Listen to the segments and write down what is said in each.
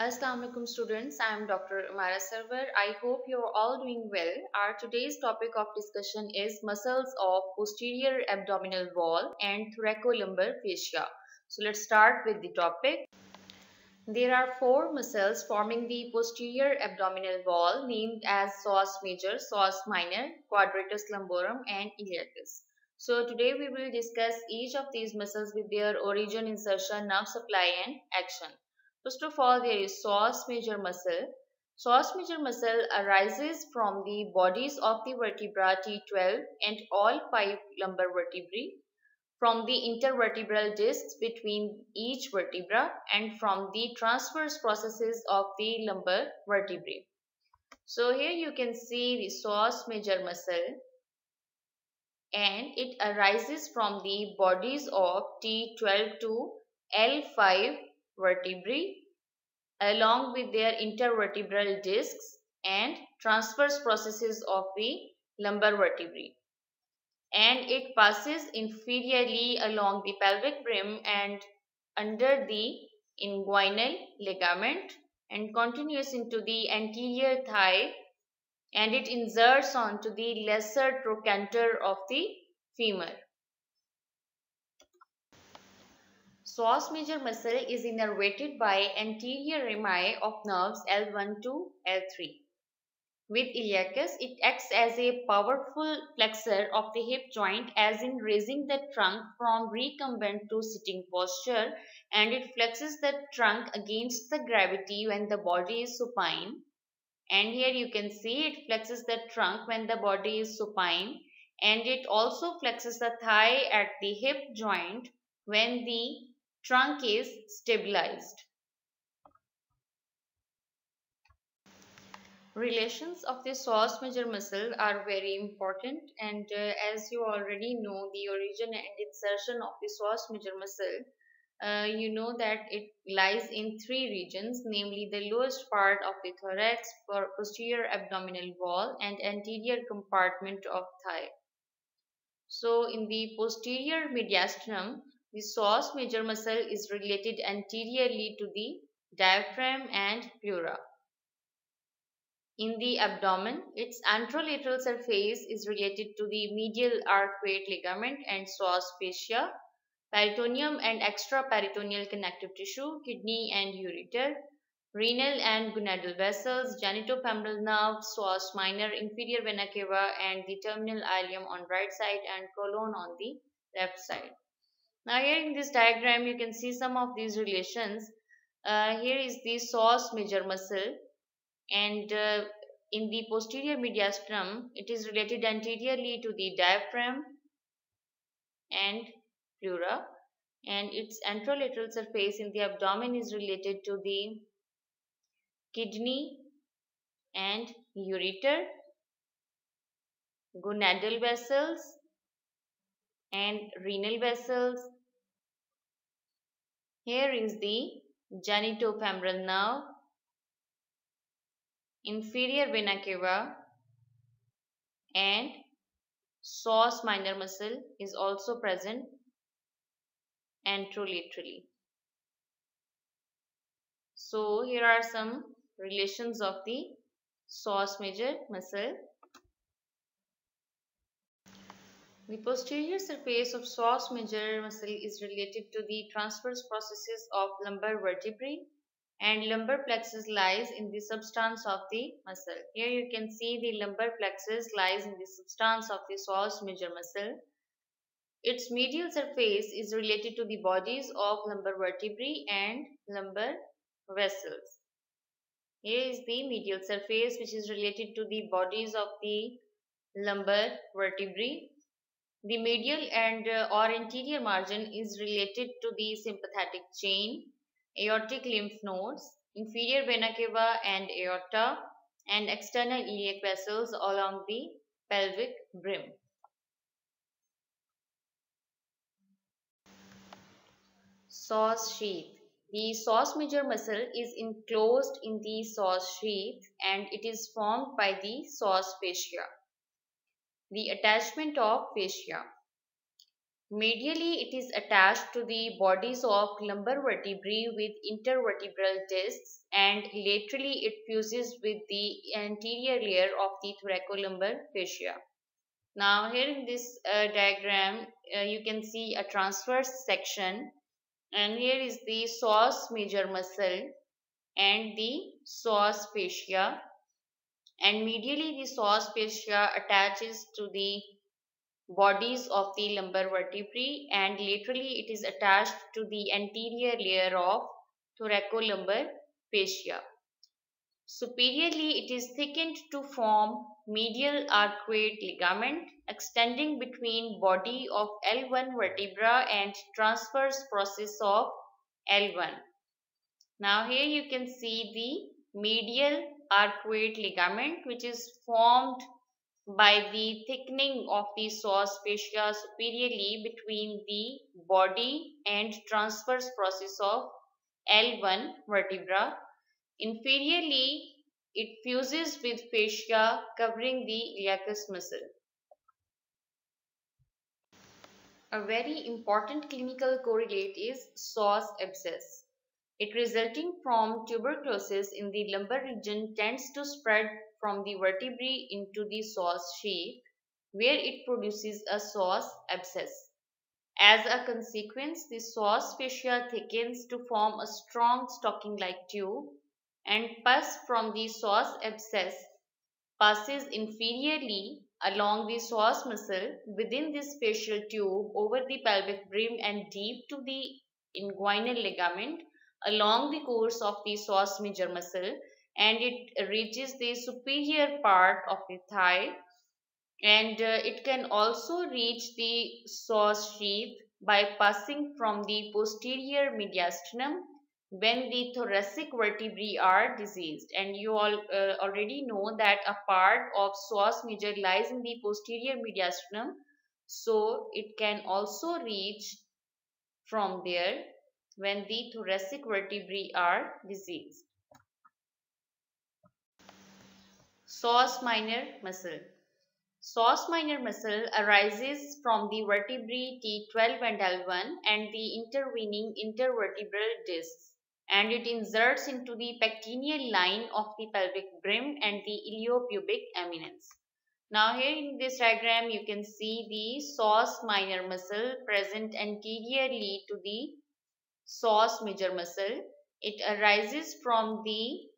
Assalamu alaikum students, I am Dr. Umara Sarwar. I hope you are all doing well. Our today's topic of discussion is muscles of posterior abdominal wall and thoracolumbar fascia. So let's start with the topic. There are four muscles forming the posterior abdominal wall named as psoas major, psoas minor, quadratus lumborum and iliacus. So today we will discuss each of these muscles with their origin, insertion, nerve supply and action. First of all, there is psoas major muscle. Psoas major muscle arises from the bodies of the vertebra T12 and all five lumbar vertebrae, from the intervertebral discs between each vertebra, and from the transverse processes of the lumbar vertebrae. So here you can see the psoas major muscle, and it arises from the bodies of T12 to L5 vertebrae along with their intervertebral discs and transverse processes of the lumbar vertebrae, and it passes inferiorly along the pelvic brim and under the inguinal ligament and continues into the anterior thigh, and it inserts onto the lesser trochanter of the femur. Psoas major muscle is innervated by anterior rami of nerves L1 to L3. With iliacus, it acts as a powerful flexor of the hip joint, as in raising the trunk from recumbent to sitting posture, and it flexes the trunk against the gravity when the body is supine. And here you can see it flexes the trunk when the body is supine, and it also flexes the thigh at the hip joint when the trunk is stabilized. Relations of the psoas major muscle are very important, and as you already know the origin and insertion of the psoas major muscle, you know that it lies in three regions, namely the lowest part of the thorax, posterior abdominal wall and anterior compartment of thigh. So in the posterior mediastinum, the psoas major muscle is related anteriorly to the diaphragm and pleura. In the abdomen, its anterolateral surface is related to the medial arcuate ligament and psoas fascia, peritoneum and extraperitoneal connective tissue, kidney and ureter, renal and gonadal vessels, genitofemoral nerve, psoas minor, inferior vena cava, and the terminal ileum on right side and colon on the left side. Now here in this diagram, you can see some of these relations. Here is the psoas major muscle, and in the posterior mediastinum, it is related anteriorly to the diaphragm and pleura, and its anterolateral surface in the abdomen is related to the kidney and ureter, gonadal vessels and renal vessels. Here is the genitofemoral nerve, inferior vena cava, and psoas minor muscle is also present anterolaterally. So here are some relations of the psoas major muscle. The posterior surface of psoas major muscle is related to the transverse processes of lumbar vertebrae, and lumbar plexus lies in the substance of the muscle. Here you can see the lumbar plexus lies in the substance of the psoas major muscle. Its medial surface is related to the bodies of lumbar vertebrae and lumbar vessels. Here is the medial surface, which is related to the bodies of the lumbar vertebrae. The medial and or anterior margin is related to the sympathetic chain, aortic lymph nodes, inferior vena cava and aorta, and external iliac vessels along the pelvic brim. Psoas sheath. The psoas major muscle is enclosed in the psoas sheath, and it is formed by the psoas fascia. The attachment of fascia. Medially, it is attached to the bodies of lumbar vertebrae with intervertebral discs, and laterally it fuses with the anterior layer of the thoracolumbar fascia. Now here in this diagram, you can see a transverse section, and here is the psoas major muscle and the psoas fascia, and medially the psoas fascia attaches to the bodies of the lumbar vertebrae, and laterally it is attached to the anterior layer of thoracolumbar fascia. Superiorly, it is thickened to form medial arcuate ligament extending between body of L1 vertebra and transverse process of L1. Now here you can see the medial arcuate ligament, which is formed by the thickening of the psoas fascia superiorly between the body and transverse process of L1 vertebra. Inferiorly, it fuses with fascia covering the iliacus muscle. A very important clinical correlate is psoas abscess. It resulting from tuberculosis in the lumbar region tends to spread from the vertebrae into the psoas sheath, where it produces a psoas abscess. As a consequence, the psoas fascia thickens to form a strong stocking-like tube, and pus from the psoas abscess passes inferiorly along the psoas muscle within this fascial tube over the pelvic brim and deep to the inguinal ligament along the course of the psoas major muscle, and it reaches the superior part of the thigh, and it can also reach the psoas sheath by passing from the posterior mediastinum when the thoracic vertebrae are diseased. And you all already know that a part of psoas major lies in the posterior mediastinum, so it can also reach from there when the thoracic vertebrae are diseased. Psoas minor muscle. Psoas minor muscle arises from the vertebrae T12 and L1 and the intervening intervertebral discs, and it inserts into the pectineal line of the pelvic brim and the iliopubic eminence. Now here in this diagram you can see the psoas minor muscle present anteriorly to the psoas major muscle. It arises from the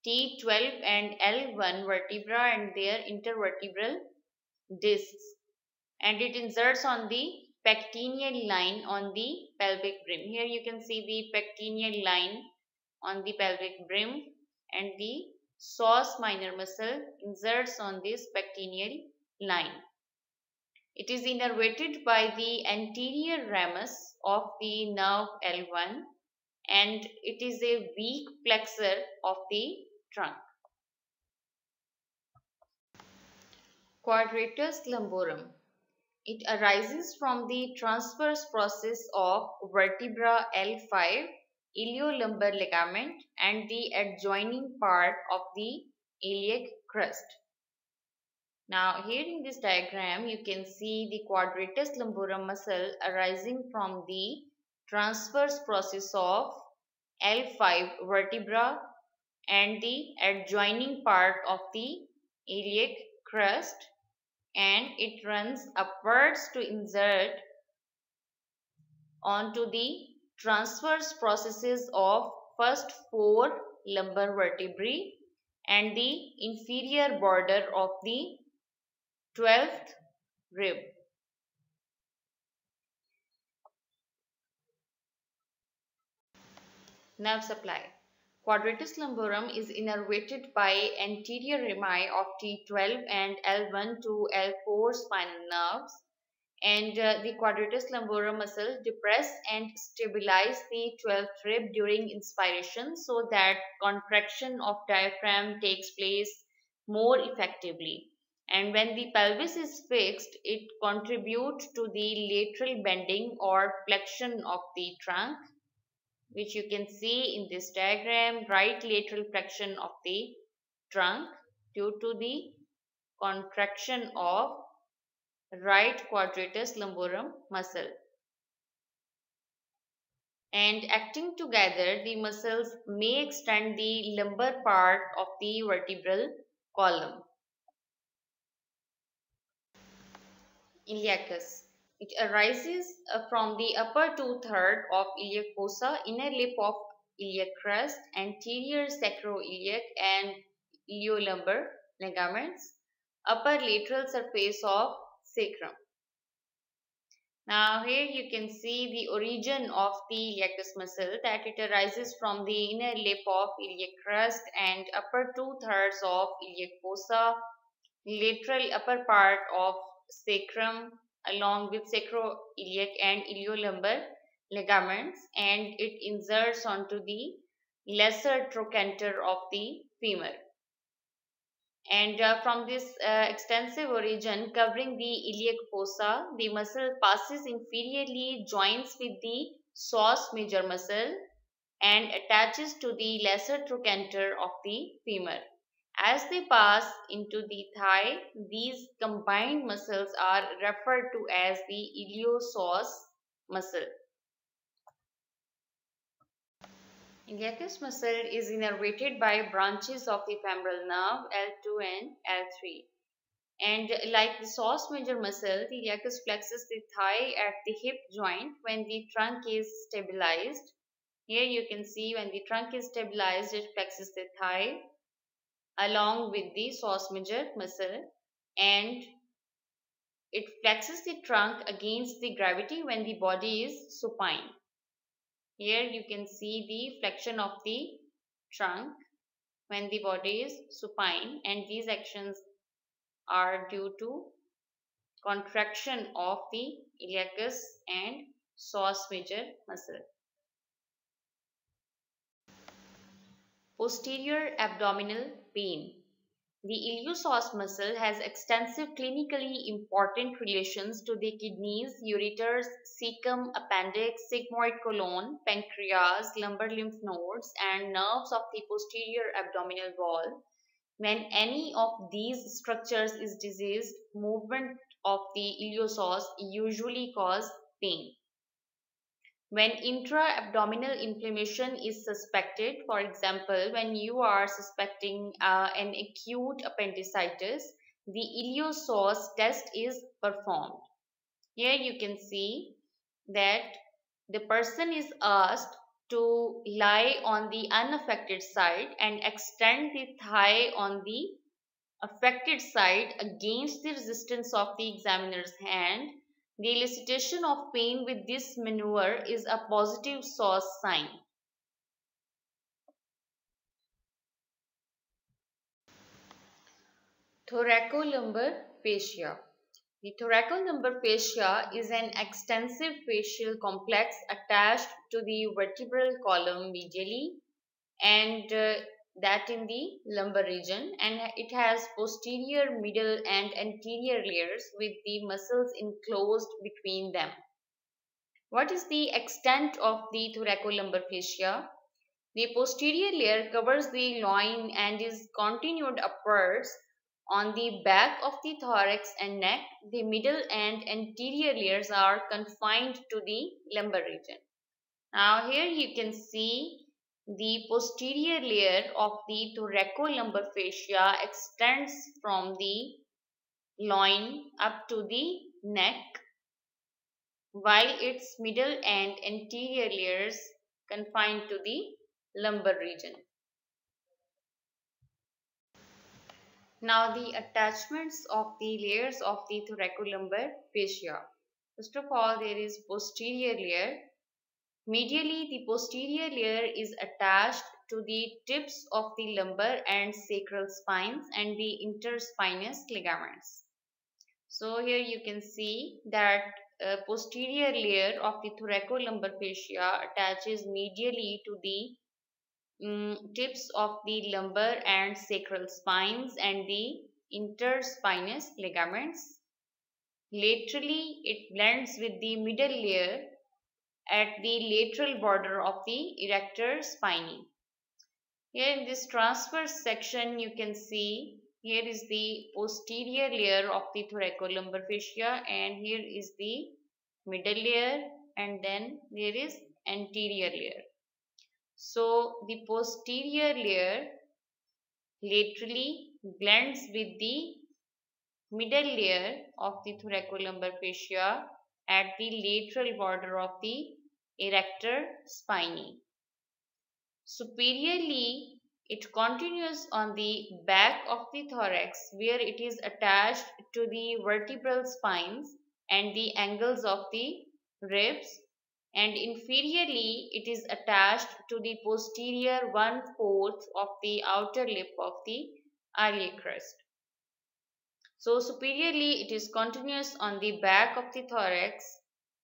T12 and L1 vertebra and their intervertebral discs, and it inserts on the pectineal line on the pelvic brim. Here you can see the pectineal line on the pelvic brim, and the psoas minor muscle inserts on this pectineal line. It is innervated by the anterior ramus of the nerve L1, and it is a weak flexor of the trunk. Quadratus lumborum. It arises from the transverse process of vertebra L5, iliolumbar ligament, and the adjoining part of the iliac crest. Now here in this diagram you can see the quadratus lumborum muscle arising from the transverse process of L5 vertebra and the adjoining part of the iliac crest, and it runs upwards to insert onto the transverse processes of first four lumbar vertebrae and the inferior border of the 12th rib. Nerve supply. Quadratus lumborum is innervated by anterior rami of T12 and L1 to L4 spinal nerves, and the quadratus lumborum muscle depress and stabilize the 12th rib during inspiration so that contraction of diaphragm takes place more effectively. And when the pelvis is fixed, it contributes to the lateral bending or flexion of the trunk, which you can see in this diagram, right lateral flexion of the trunk due to the contraction of right quadratus lumborum muscle. and acting together, the muscles may extend the lumbar part of the vertebral column. Iliacus. It arises from the upper two-thirds of iliac fossa, inner lip of iliac crest, anterior sacroiliac and iliolumbar ligaments, upper lateral surface of sacrum. Now here you can see the origin of the iliacus muscle, that it arises from the inner lip of iliac crest and upper two-thirds of iliac fossa, lateral upper part of sacrum along with sacroiliac and iliolumbar ligaments, and it inserts onto the lesser trochanter of the femur. And from this extensive origin covering the iliac fossa, the muscle passes inferiorly, joins with the psoas major muscle and attaches to the lesser trochanter of the femur. As they pass into the thigh, these combined muscles are referred to as the iliopsoas muscle. Iliacus muscle is innervated by branches of the femoral nerve L2 and L3. And like the psoas major muscle, the iliacus flexes the thigh at the hip joint when the trunk is stabilized. Here you can see when the trunk is stabilized, it flexes the thigh along with the psoas major muscle, and it flexes the trunk against the gravity when the body is supine. Here you can see the flexion of the trunk when the body is supine, and these actions are due to contraction of the iliacus and psoas major muscle. Posterior abdominal pain. The iliopsoas muscle has extensive clinically important relations to the kidneys, ureters, cecum, appendix, sigmoid colon, pancreas, lumbar lymph nodes, and nerves of the posterior abdominal wall. When any of these structures is diseased, movement of the iliopsoas usually cause pain. When intra-abdominal inflammation is suspected, for example, when you are suspecting an acute appendicitis, the iliopsoas test is performed. Here you can see that the person is asked to lie on the unaffected side and extend the thigh on the affected side against the resistance of the examiner's hand. The elicitation of pain with this maneuver is a positive psoas sign. Thoracolumbar fascia. The thoracolumbar fascia is an extensive fascial complex attached to the vertebral column medially and that in the lumbar region, and it has posterior, middle and anterior layers with the muscles enclosed between them. What is the extent of the thoracolumbar fascia? The posterior layer covers the loin and is continued upwards on the back of the thorax and neck. The middle and anterior layers are confined to the lumbar region. Now here you can see the posterior layer of the thoracolumbar fascia extends from the loin up to the neck, while its middle and anterior layers confined to the lumbar region. Now the attachments of the layers of the thoracolumbar fascia. First of all, there is posterior layer. Medially, the posterior layer is attached to the tips of the lumbar and sacral spines and the interspinous ligaments. So here you can see that posterior layer of the thoracolumbar fascia attaches medially to the tips of the lumbar and sacral spines and the interspinous ligaments. Laterally, it blends with the middle layer at the lateral border of the erector spinae. Here in this transverse section you can see here is the posterior layer of the thoracolumbar fascia, and here is the middle layer, and then there is anterior layer. So the posterior layer laterally blends with the middle layer of the thoracolumbar fascia at the lateral border of the erector spinae. Superiorly, it continues on the back of the thorax where it is attached to the vertebral spines and the angles of the ribs, and inferiorly it is attached to the posterior 1/4 of the outer lip of the iliac crest. So superiorly it is continuous on the back of the thorax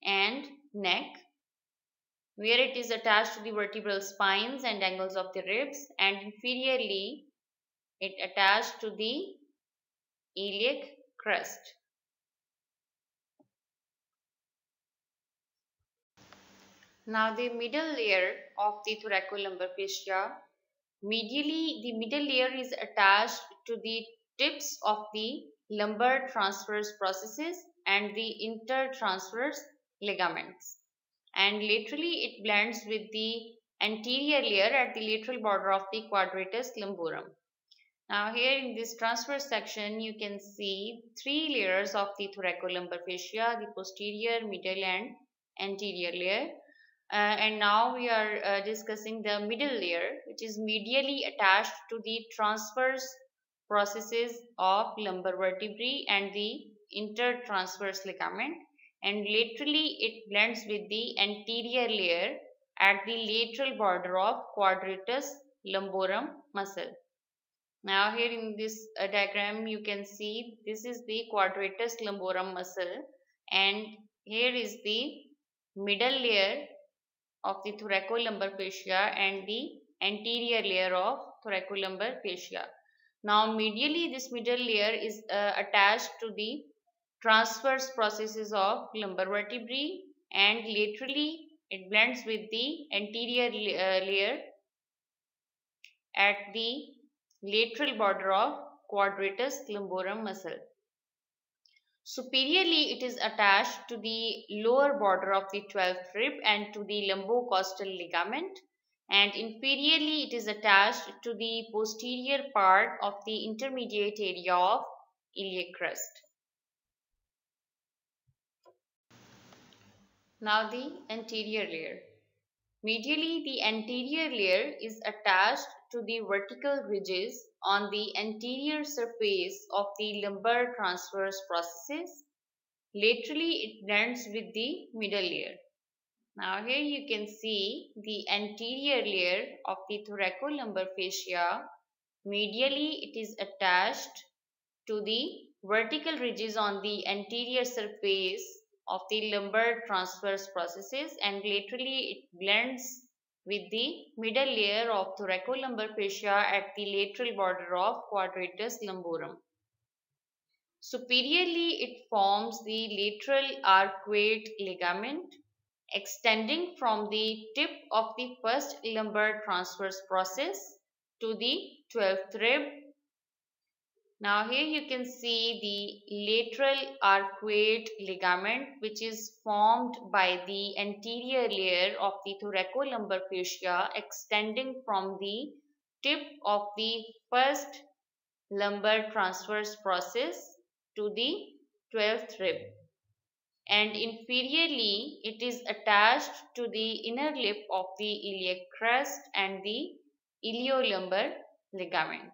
and neck where it is attached to the vertebral spines and angles of the ribs, and inferiorly it attached to the iliac crest. Now the middle layer of the thoracolumbar fascia. Medially, the middle layer is attached to the tips of the lumbar transverse processes and the intertransverse ligaments. And laterally, it blends with the anterior layer at the lateral border of the quadratus lumborum. Now here in this transverse section, you can see three layers of the thoracolumbar fascia, the posterior, middle and anterior layer. And now we are discussing the middle layer, which is medially attached to the transverse processes of lumbar vertebrae and the intertransverse ligament, and laterally it blends with the anterior layer at the lateral border of quadratus lumborum muscle. Now here in this diagram you can see this is the quadratus lumborum muscle, and here is the middle layer of the thoracolumbar fascia and the anterior layer of thoracolumbar fascia. Now medially this middle layer is attached to the transverse processes of lumbar vertebrae, and laterally it blends with the anterior layer at the lateral border of quadratus lumborum muscle. Superiorly, it is attached to the lower border of the 12th rib and to the lumbocostal ligament, and inferiorly, it is attached to the posterior part of the intermediate area of iliac crest. Now, the anterior layer. Medially, the anterior layer is attached to the vertical ridges on the anterior surface of the lumbar transverse processes. Laterally, it blends with the middle layer. Now here you can see the anterior layer of the thoracolumbar fascia. Medially, it is attached to the vertical ridges on the anterior surface of the lumbar transverse processes, and laterally it blends with the middle layer of thoracolumbar fascia at the lateral border of quadratus lumborum. Superiorly, it forms the lateral arcuate ligament extending from the tip of the first lumbar transverse process to the 12th rib. Now here you can see the lateral arcuate ligament, which is formed by the anterior layer of the thoracolumbar fascia extending from the tip of the first lumbar transverse process to the 12th rib, and inferiorly it is attached to the inner lip of the iliac crest and the iliolumbar ligament.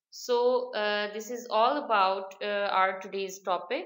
So this is all about our today's topic.